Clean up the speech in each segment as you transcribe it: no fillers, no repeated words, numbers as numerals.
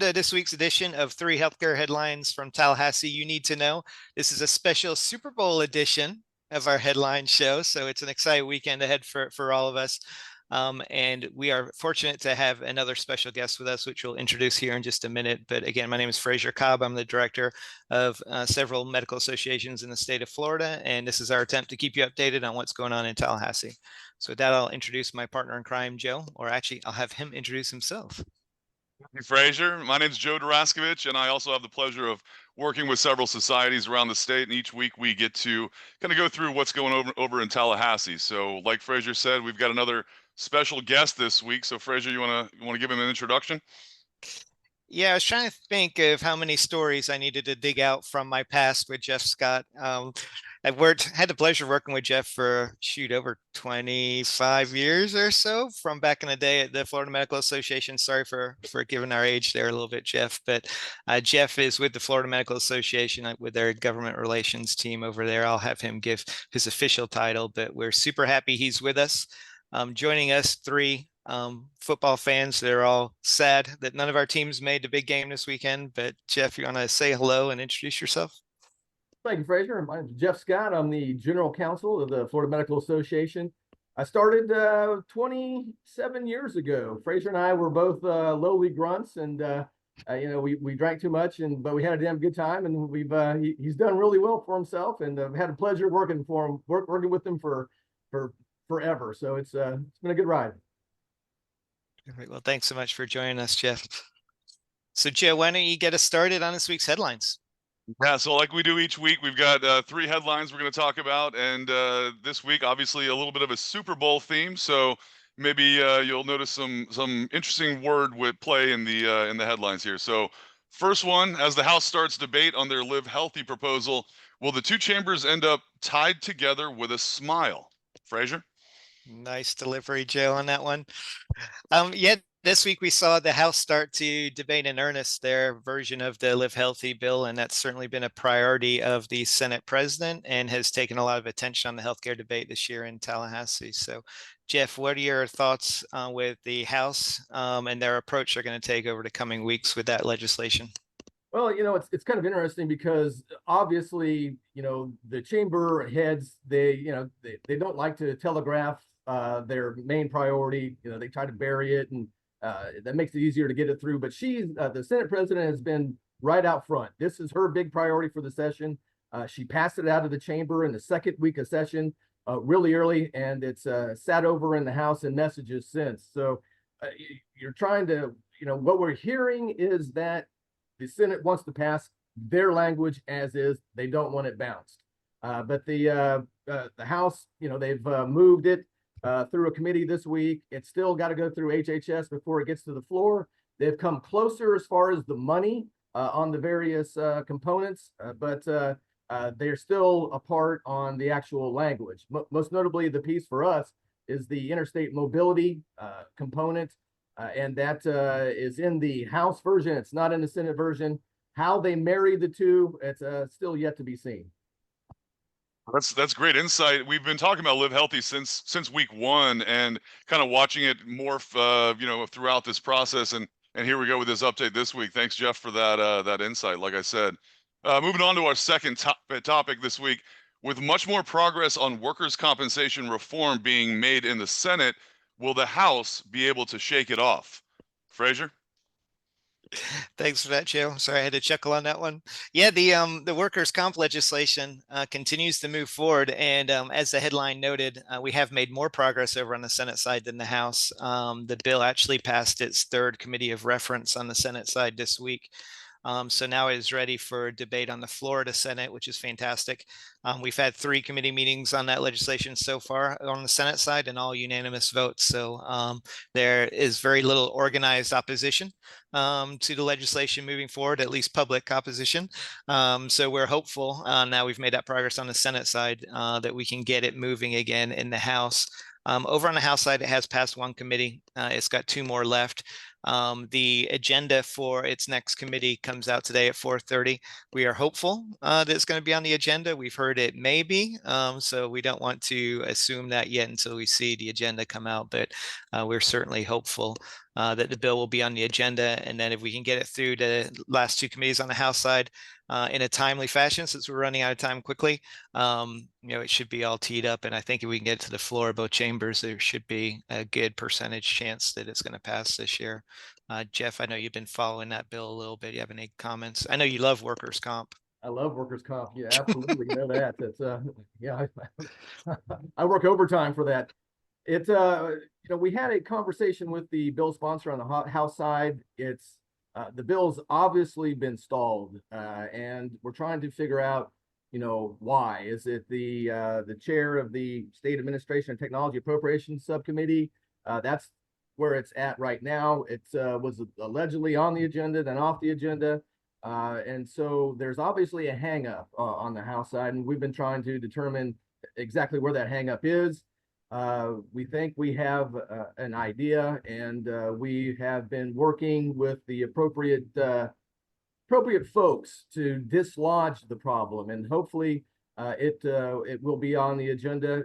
to this week's edition of 3 healthcare headlines from Tallahassee you need to know. This is a special Super Bowl edition of our headline show, so it's an exciting weekend ahead for all of us. And we are fortunate to have another special guest with us, which we'll introduce here in just a minute. But again, my name is Fraser Cobbe. I'm the director of several medical associations in the state of Florida, and this is our attempt to keep you updated on what's going on in Tallahassee. So with that, I'll introduce my partner in crime, Joe, or actually I'll have him introduce himself. Thank you, Fraser. My name is Joe Daraskevich, and I also have the pleasure of working with several societies around the state. And each week we get to kind of go through what's going over in Tallahassee. So, like Fraser said, we've got another special guest this week. So, Fraser, you wanna give him an introduction? Yeah, I was trying to think of how many stories I needed to dig out from my past with Jeff Scott. I've had the pleasure of working with Jeff for over 25 years or so, from back in the day at the Florida Medical Association. Sorry for giving our age there a little bit, Jeff. But Jeff is with the Florida Medical Association with their government relations team over there. I'll have him give his official title, but we're super happy he's with us. Joining us, three football fans. They're all sad that none of our teams made the big game this weekend. But Jeff, you want to say hello and introduce yourself? Thank you, Fraser. My name is Jeff Scott. I'm the General Counsel of the Florida Medical Association. I started 27 years ago. Fraser and I were both lowly grunts, and we drank too much, but we had a damn good time. And he's done really well for himself, and I've had a pleasure working with him for forever. So it's been a good ride. Great. Well, thanks so much for joining us, Jeff. So, Joe, why don't you get us started on this week's headlines? Yeah, so like we do each week, we've got 3 headlines we're going to talk about, and this week, obviously, a little bit of a Super Bowl theme. So maybe you'll notice some interesting word with play in the headlines here. So first one, as the House starts debate on their Live Healthy proposal, will the two chambers end up tied together with a smile? Fraser? Nice delivery, Joe, on that one. This week we saw the House start to debate in earnest their version of the Live Healthy bill, and that's certainly been a priority of the Senate president and has taken a lot of attention on the healthcare debate this year in Tallahassee. So, Jeff, what are your thoughts with the House and their approach they're going to take over the coming weeks with that legislation? Well, it's kind of interesting because obviously, the chamber heads, they don't like to telegraph their main priority. They try to bury it, and that makes it easier to get it through. But the Senate president has been right out front. This is her big priority for the session. She passed it out of the chamber in the second week of session, really early, and it's sat over in the House in messages since. So you're trying to, what we're hearing is that the Senate wants to pass their language as is. They don't want it bounced. But the House, they've moved it through a committee this week. It's still got to go through HHS before it gets to the floor. They've come closer as far as the money on the various components, but they're still apart on the actual language. Most notably, the piece for us is the interstate mobility component, and that is in the House version. It's not in the Senate version. How they marry the two, it's still yet to be seen. That's great insight. We've been talking about Live Healthy since week one, and kind of watching it morph, throughout this process. And here we go with this update this week. Thanks, Jeff, for that insight. Like I said, moving on to our second topic this week, with much more progress on workers' compensation reform being made in the Senate, will the House be able to shake it off? Fraser? Thanks for that, Joe. Sorry, I had to chuckle on that one. Yeah, the workers' comp legislation continues to move forward, and as the headline noted, we have made more progress over on the Senate side than the House. The bill actually passed its third committee of reference on the Senate side this week. So now it is ready for debate on the floor of the Senate, which is fantastic. We've had 3 committee meetings on that legislation so far on the Senate side, and all unanimous votes. So there is very little organized opposition to the legislation moving forward, at least public opposition. So we're hopeful now we've made that progress on the Senate side that we can get it moving again in the House. Over on the House side, it has passed 1 committee. It's got 2 more left. The agenda for its next committee comes out today at 4:30. We are hopeful that it's going to be on the agenda. We've heard it may be, so we don't want to assume that yet until we see the agenda come out, but we're certainly hopeful. that the bill will be on the agenda. And then if we can get it through the last two committees on the House side in a timely fashion, since we're running out of time quickly, it should be all teed up. And I think if we can get it to the floor of both chambers, there should be a good percentage chance that it's going to pass this year. Jeff, I know you've been following that bill a little bit. You have any comments? I know you love workers' comp. I love workers' comp. Yeah, absolutely. You know that. It's yeah, I work overtime for that. It's we had a conversation with the bill sponsor on the House side. It's the bill's obviously been stalled, and we're trying to figure out, why. Is it the chair of the State Administration and Technology Appropriations Subcommittee? That's where it's at right now. It was allegedly on the agenda, then off the agenda. And so there's obviously a hang up on the House side, and we've been trying to determine exactly where that hang up is. We think we have an idea, and we have been working with the appropriate folks to dislodge the problem, and hopefully it will be on the agenda.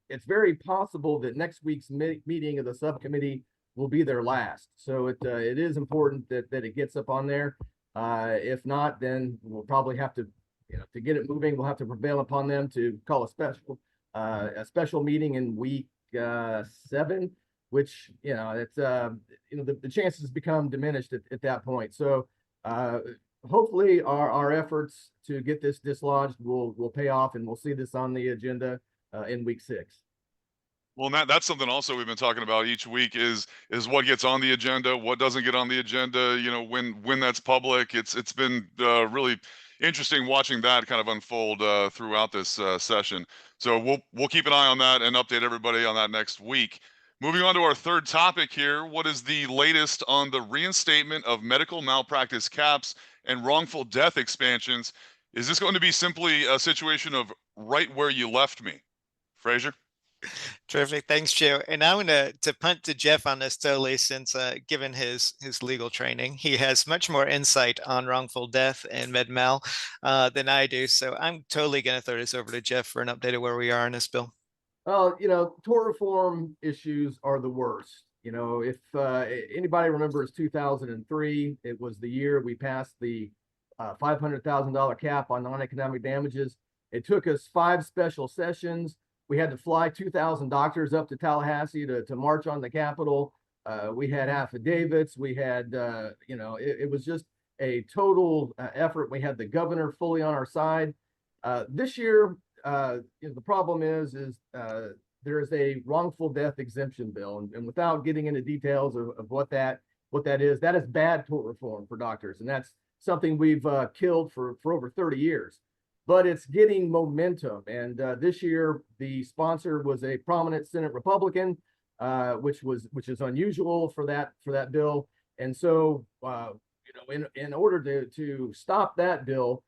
It's very possible that next week's meeting of the subcommittee will be their last. So it is important that it gets up on there. If not, then we'll probably have to, to get it moving, we'll have to prevail upon them to call a special meeting in week 7, which, it's the chances become diminished at that point. So hopefully our efforts to get this dislodged will pay off, and we'll see this on the agenda in week 6. Well, that's something also we've been talking about each week is what gets on the agenda, what doesn't get on the agenda. When that's public. It's been really interesting watching that kind of unfold throughout this session. So we'll keep an eye on that and update everybody on that next week. Moving on to our third topic here, what is the latest on the reinstatement of medical malpractice caps and wrongful death expansions? Is this going to be simply a situation of right where you left me, Fraser? Terrific. Thanks, Joe. And I'm going to punt to Jeff on this totally, since given his legal training, he has much more insight on wrongful death and med mal than I do. So I'm totally going to throw this over to Jeff for an update of where we are in this bill. Well, tort reform issues are the worst. If anybody remembers 2003, it was the year we passed the $500,000 cap on non-economic damages. It took us 5 special sessions. We had to fly 2,000 doctors up to Tallahassee to march on the Capitol. We had affidavits. We had, it was just a total effort. We had the governor fully on our side. This year, the problem is there is a wrongful death exemption bill, and without getting into details of what that is bad tort reform for doctors, and that's something we've killed for over 30 years. But it's getting momentum. And this year, the sponsor was a prominent Senate Republican, which is unusual for that bill. And so, in order to stop that bill,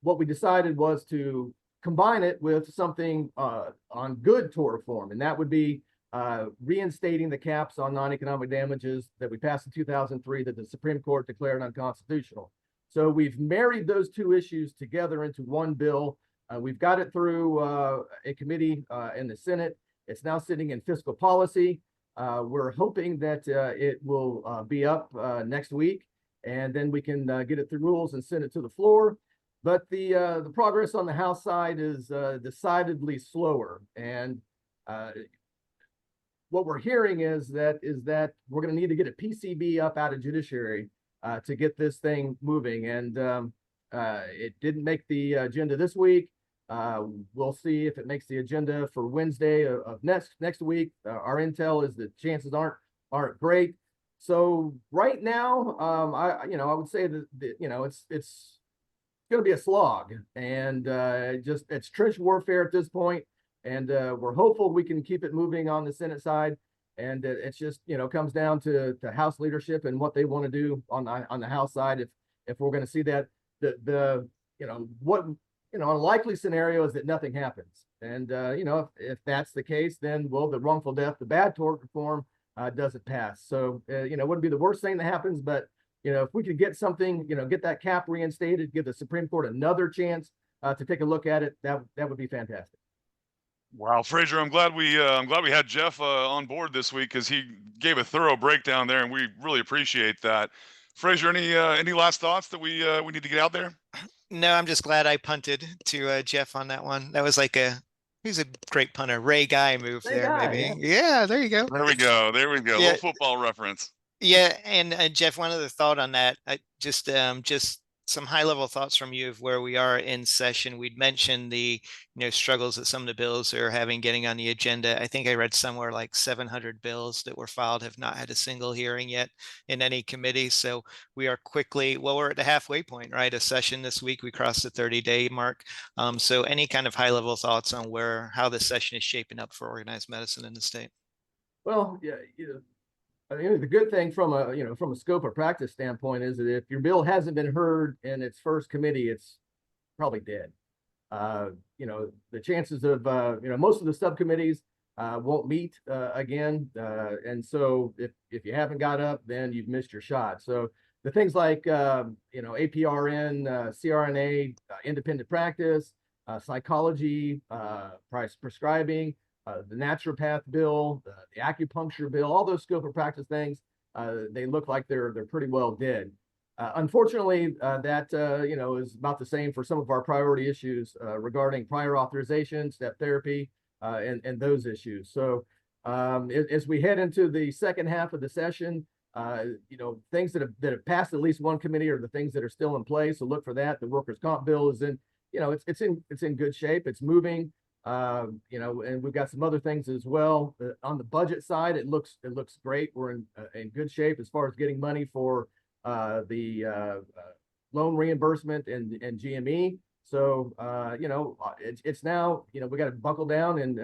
what we decided was to combine it with something on good tort reform, and that would be reinstating the caps on non-economic damages that we passed in 2003 that the Supreme Court declared unconstitutional. So we've married those two issues together into one bill. We've got it through a committee in the Senate. It's now sitting in fiscal policy. We're hoping that it will be up next week, and then we can get it through rules and send it to the floor. But the progress on the House side is decidedly slower. And what we're hearing is that we're going to need to get a PCB up out of judiciary to get this thing moving. And it didn't make the agenda this week. We'll see if it makes the agenda for Wednesday of next week. Our intel is that chances aren't great. So right now, I would say that it's going to be a slog, and it's trench warfare at this point. And we're hopeful we can keep it moving on the Senate side. And it's just, comes down to House leadership and what they want to do on the House side. If we're going to see that, a likely scenario is that nothing happens. And, if that's the case, then, well, the wrongful death, the bad tort reform doesn't pass. So, it wouldn't be the worst thing that happens, but, if we could get something, get that cap reinstated, give the Supreme Court another chance to take a look at it, that would be fantastic. Wow, Fraser, I'm glad we had Jeff on board this week because he gave a thorough breakdown there, and we really appreciate that. Fraser, any last thoughts that we need to get out there? No, I'm just glad I punted to Jeff on that one. That was like he's a great punter. Ray Guy move Hey, there, guy, maybe. yeah. Yeah, there you go. There we go. There we go. A Yeah, little football reference. yeah, and Jeff, one other thought on that. Just some high level thoughts from you of where we are in session. We'd mentioned the struggles that some of the bills are having getting on the agenda. I think I read somewhere like 700 bills that were filed have not had a single hearing yet in any committee. So we are quickly, well, we're at the halfway point, right? A session this week, we crossed the 30-day mark. So any kind of high level thoughts on how the session is shaping up for organized medicine in the state? Well, yeah, I mean, the good thing from a scope of practice standpoint is that if your bill hasn't been heard in its first committee, it's probably dead. The chances of most of the subcommittees won't meet again, and so if you haven't got up, then you've missed your shot. So the things like APRN, CRNA, independent practice, psychology, price prescribing, the naturopath bill, the acupuncture bill, all those scope of practice things, they look like they're pretty well dead. Unfortunately, that is about the same for some of our priority issues regarding prior authorization, step therapy, and those issues. So as we head into the second half of the session, things that have passed at least one committee are the things that are still in place. So look for that. The workers' comp bill is in, it's in good shape. It's moving. And we've got some other things as well. On the budget side, it looks great. We're in good shape as far as getting money for the loan reimbursement and GME. So it's now we got to buckle down and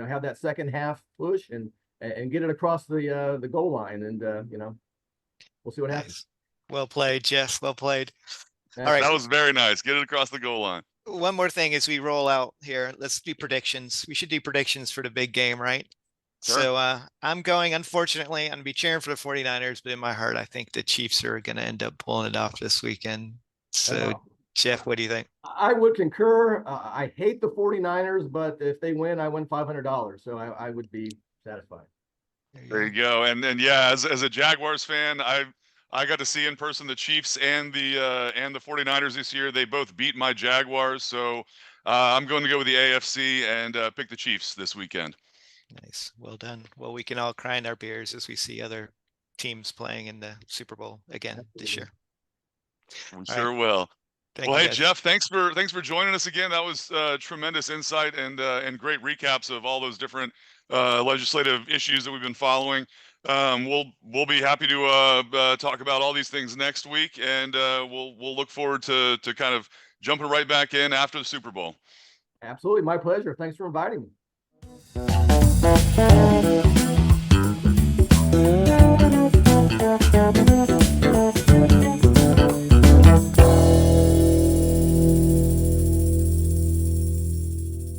have that second half push and get it across the goal line, and we'll see what happens. Well played, Jeff. Well played. All right. That was very nice. Get it across the goal line. One more thing as we roll out here, let's do predictions. We should do predictions for the big game, right? Sure. So I'm going, unfortunately, I'm going to be cheering for the 49ers, but in my heart, I think the Chiefs are going to end up pulling it off this weekend. So, Jeff, what do you think? I would concur. I hate the 49ers, but if they win, I win $500. So I would be satisfied. There you go. And yeah, as a Jaguars fan, I got to see in person the Chiefs and the 49ers this year. They both beat my Jaguars. So I'm going to go with the AFC and pick the Chiefs this weekend. Nice. Well done. Well, we can all cry in our beers as we see other teams playing in the Super Bowl again this year. We sure will. Well, hey, Jeff, thanks for joining us again. That was tremendous insight and great recaps of all those different legislative issues that we've been following. We'll be happy to talk about all these things next week, and we'll look forward to kind of jumping right back in after the Super Bowl. Absolutely, my pleasure. Thanks for inviting me.